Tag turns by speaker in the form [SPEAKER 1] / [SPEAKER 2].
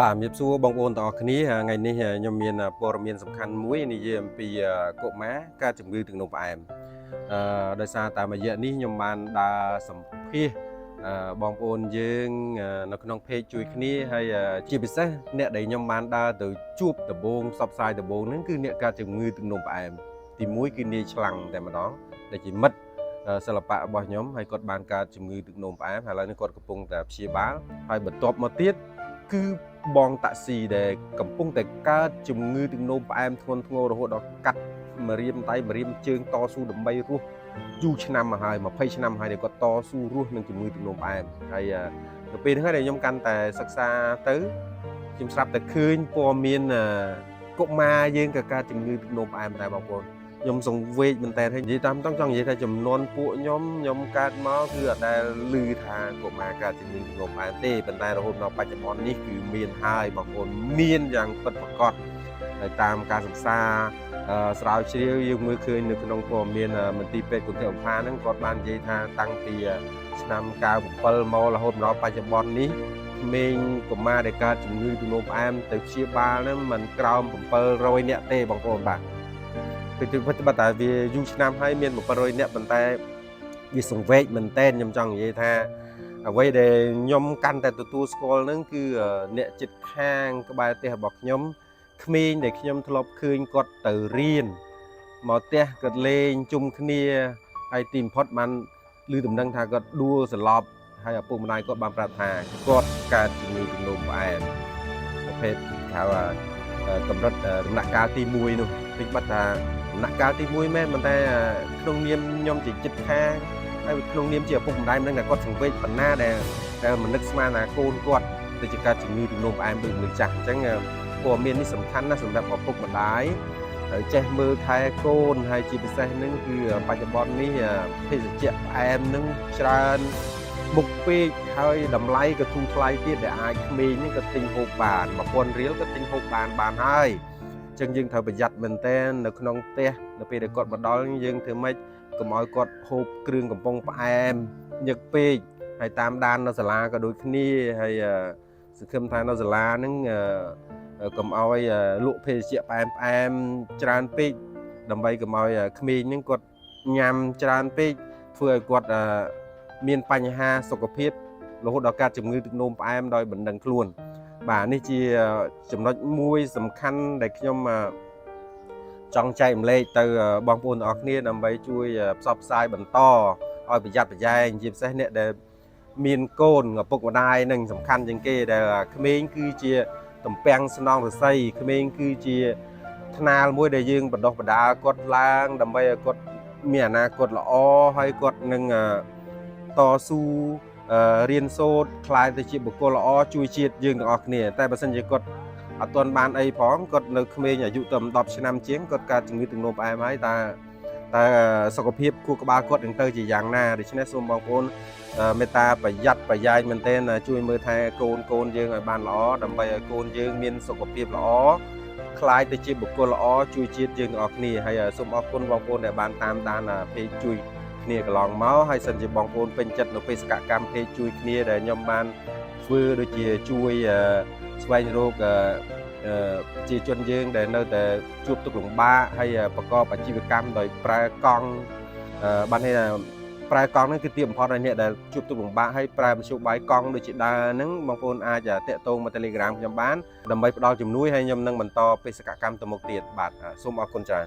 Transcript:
[SPEAKER 1] បាទជំរាបសួរបងប្អូនទាំងអស់គ្នាថ្ងៃនេះខ្ញុំមានព័ត៌មានសំខាន់មួយនិយាយអំពីកុមារកើតជំងឺទឹកនោមផ្អែមដោយសារតាមរយៈនេះខ្ញុំបានដើរសម្ភាសបងប្អូនយើងនៅក្នុងเพจជួយគ្នាហើយជាពិសេសអ្នកដែលខ្ញុំបានដើរទៅជួបដំបូងផ្សព្វផ្សាយដំបូងហ្នឹងគឺអ្នកកើតជំងឺទឹកនោមផ្អែមទី1គឺនាយឆ្លាំងតែម្ដងដែលជាមិត្តសិល្បៈរបស់ខ្ញុំហើយគាត់បានកើតជំងឺទឹកនោមផ្អែមហើយឥឡូវនេះគាត់កំពុងតែព្យាបាលហើយបន្ទាប់មកទៀតគឺបងតាក់ស៊ីដែលកំពុងតែកើតជំងឺទឹកនោមផ្អែមធ្ងន់ធ្ងររហូតដល់កាត់ម្រាមដៃម្រាមជើងតស៊ូដើម្បីរស់យូរឆ្នាំមកហើយ20ឆ្នាំហើយដែលគាត់តស៊ូរស់នឹងជំងឺទឹកនោមផ្អែមហើយទៅពេលហ្នឹងហើយដែលខ្ញុំកាន់តែសិក្សាទៅខ្ញុំស្រាប់តែឃើញព័ត៌មានកុមារយើងក៏កើតជំងឺទឹកនោមផ្អែមដែរបងប្អូនខ្ញុំសង្វេគមែនតើនិយាយតាមតង់ចង់និយាយថាចំនួនពួកខ្ញុំកើតមកគឺអត់ដែលឮថាកុមារកើតជំងឺទឹកនោមផ្អែមទេប៉ុន្តែរហូតដល់បច្ចុប្បន្ននេះគឺមានហើយបងប្អូនមានយ៉ាងពិតប្រាកដហើយតាមការសិក្សាស្រាវជ្រាវយើងមើលឃើញនៅក្នុងព័ត៌មានមន្ទីរពេទ្យគុណធម៌ផាហ្នឹងគាត់បាននិយាយថាតាំងពីឆ្នាំ97មករហូតដល់បច្ចុប្បន្ននេះក្មេងកុមារដែលកើតជំងឺទឹកនោមផ្អែមទៅព្យាបាលហ្នឹងមិនក្រោម700នាក់ទេបងប្អូនបាទគឺពិតតែវាយូរឆ្នាំហើយមាន700នាក់ប៉ុន្តែវាសង្វេគមែនតើខ្ញុំចង់និយាយថាអ្វីដែលខ្ញុំកាន់តែទទួលស្គាល់ហ្នឹងគឺអ្នកចិត្តខាងក្បែរផ្ទះរបស់ខ្ញុំក្មេងដែលខ្ញុំធ្លាប់ឃើញគាត់ទៅរៀនមកផ្ទះគាត់លេងជុំគ្នាហើយទីបំផុតបានឮដំណឹងថាគាត់ដួលសន្លប់ហើយឪពុកម្ដាយគាត់បានប្រាប់ថាគាត់កើតជំងឺទឹកនោមផ្អែមប្រភេទហៅកម្រិតដំណាក់កាលទី1នោះពេញបាត់ថាដំណាក់កាលទី1មែនប៉ុន្តែក្នុងនាមខ្ញុំជាចិត្តខាងហើយក្នុងនាមជាឪពុកម្ដាយមិនដឹងថាគាត់សង្វេគប៉ុណ្ណាដែលមិននឹកស្មានថាកូនគាត់ទៅជាកើតជំងឺទឹកនោមផ្អែមដូចមនុស្សចាស់អញ្ចឹងព័ត៌មាននេះសំខាន់ណាស់សម្រាប់ឪពុកម្ដាយត្រូវចេះមើលថែកូនហើយជាពិសេសហ្នឹងគឺបច្ចុប្បន្ននេះភេសជ្ជៈផ្អែមហ្នឹងច្រើនមុខពេកហើយតម្លៃក៏ធូរថ្លៃទៀតដែលអាចក្មេងហ្នឹងក៏ទិញហូបបាន1000រៀលក៏ទិញហូបបានហើយអញ្ចឹងយើងត្រូវប្រយ័ត្នមែនទែននៅក្នុងផ្ទះនៅពេលដែលគាត់មកដល់យើងធ្វើម៉េចកុំឲ្យគាត់ហូបគ្រឿងកំប៉ុងផ្អែមញឹកពេកហើយតាមដាននៅសាលាក៏ដូចគ្នាហើយសង្ឃឹមថានៅសាលាហ្នឹងកុំឲ្យលក់ភេសជ្ជៈផ្អែមច្រើនពេកដើម្បីកុំឲ្យក្មេងហ្នឹងគាត់ញ៉ាំច្រើនពេកធ្វើឲ្យគាត់មានបញ្ហាសុខភាពរហូតដល់កើតជំងឺទឹកនោមផ្អែមដោយមិនដឹងខ្លួនបាទនេះជាចំណុចមួយសំខាន់ដែលខ្ញុំចង់ចែករំលែកទៅបងប្អូនទាំងអស់គ្នាដើម្បីជួយផ្សព្វផ្សាយបន្តឲ្យប្រយ័ត្នប្រយែងជាពិសេសអ្នកដែលមានកូនឪពុកម្ដាយនឹងសំខាន់ជាងគេដែលក្មេងគឺជាតំពាំងស្នងរស័យក្មេងគឺជាថ្នាលមួយដែលយើងបណ្ដុះបណ្ដាលគាត់ឡើងដើម្បីឲ្យគាត់មានអនាគតល្អហើយគាត់នឹងតស៊ូរៀនសូត្រខ្លាយទៅជាបុគ្គលល្អជួយជាតិយើងទាំងអស់គ្នាតែបើសិនជាគាត់អត់ទាន់បានអីផងគាត់នៅក្មេងអាយុតែ10ឆ្នាំជាងគាត់កើតជំងឺទឹកនោមផ្អែមហើយតែសុខភាពខួរក្បាលគាត់នឹងទៅជាយ៉ាងណាដូច្នេះសូមបងប្អូនមេត្តាប្រយ័ត្នប្រយែងមែនទែនជួយមើលថែកូនយើងឲ្យបានល្អដើម្បីឲ្យកូនយើងមានសុខភាពល្អខ្លាយទៅជាបុគ្គលល្អជួយជាតិយើងទាំងអស់គ្នាហើយសូមអរគុណបងប្អូនដែលបានតាមដានเพจជួយគ្នាកន្លងមកហើយសិនជាបងប្អូនពេញចិត្តនៅបេសកកម្មเพจជួយគ្នាដែលខ្ញុំបានធ្វើដូចជាជួយស្វែងរកជាជនយើងដែលនៅតែជួបទុក្ខលំបាកហើយប្រកបអាជីវកម្មដោយប្រើកង់បានន័យថាប្រើកង់ហ្នឹងគឺទាបបំផុតឲ្យអ្នកដែលជួបទុក្ខលំបាកហើយប្រើមធ្យោបាយកង់ដូចជាដើរហ្នឹងបងប្អូនអាចតាក់ទងមក Telegram ខ្ញុំបានដើម្បីផ្ដល់ជំនួយហើយខ្ញុំនឹងបន្តបេសកកម្មទៅមុខទៀតបាទសូមអរគុណច្រើន